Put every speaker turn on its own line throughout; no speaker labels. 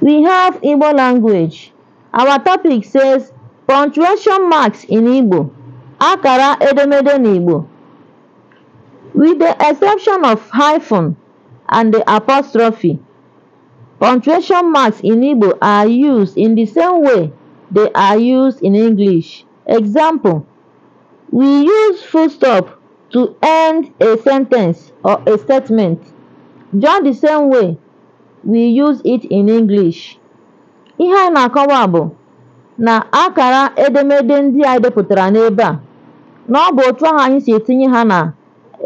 We have Igbo language. Our topic says punctuation marks in Igbo. Akara edemede n'Igbo. With the exception of hyphen and the apostrophe, punctuation marks in Igbo are used in the same way they are used in English. Example: we use full stop to end a sentence or a statement, just the same way we use it in English. Ihe anyị na-akọwa bụ na akara edemede ndị a depụtara n'ebe a, na ọ bụ otu ahụ anyị si etinye ha na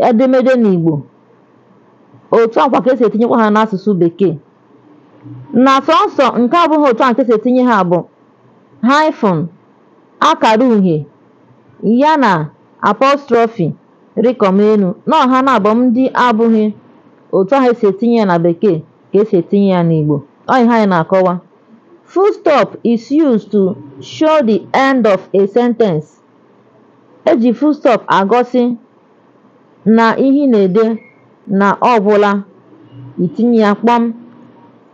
edemede n'Igbo, otu akwa ka esi etinyekwa ha n'asụsụ Bekee. Na sọnsọ nke abụghị otu ahụ ka esi etinye ha bụ hyphen, akara uhie ya na apostrophe rịkọm elu, na ọha na-abụ ndị abụghị otu ahụ esi etinye ya na Bekee ka esi etinye ya n'Igbo. Ọ ihe anyị na-akọwa. Full stop is used to show the end of a sentence. Eji full stop agosi na ihe na-ede na ọ gwụla, itinye ya kpọm.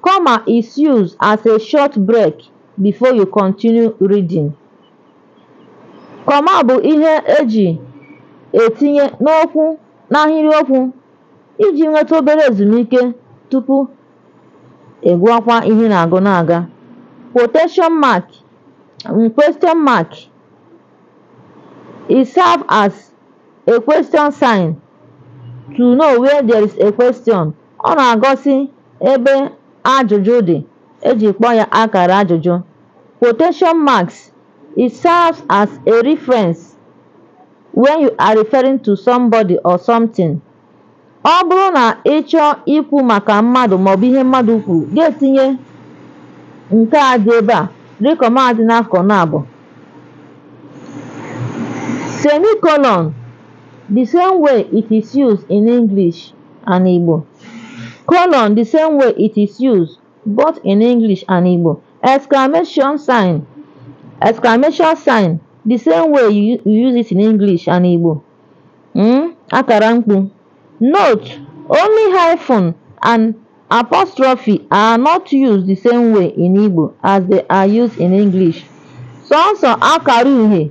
Comma is used as a short break before you continue reading. Comma bụ ihe eji etinye n'okwu n'ahịrịokwu iji nweta obere ezumike tupu ịgụọkwa ihe na-agụ na-aga. Quotation mark and question mark it serves as a question sign to know where there is a question. Ọ na-agosi ebe ajụjụ dị, eji kpọọ ya akara ajụjụ. Quotation marks it serves as a reference when you are referring to somebody or something. Ọ bụrụ na ị chọọ ikwu maka mmadụ maọbụ ihe mmadụ kwuru, ga-etinye nke a dị ebe a rịkọm a dị n'akụkụ n'abụ. Semicolon, the same way it is used in English and Igbo. Colon, the same way it is used both in English and Igbo. Exclamation sign, the same way you use it in English and Igbo. Akara mkpu. Note, only hyphen and apostrophe are not used the same way in Igbo as they are used in English. Sọnsọ akara uhie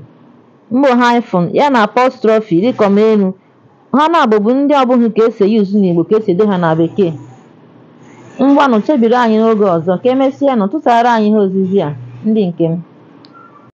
mbụ hyphen ya na apostrophe rịkọm elu, ha na-abụbụ ndị ọbụghị ka esi use n'Igbo ka esi ede ha na Bekee. Ngwanụ chebiri anyị n'oge ọzọ ka emesịa nụ tụtara anyị ihe ozizi a, ndị nke m.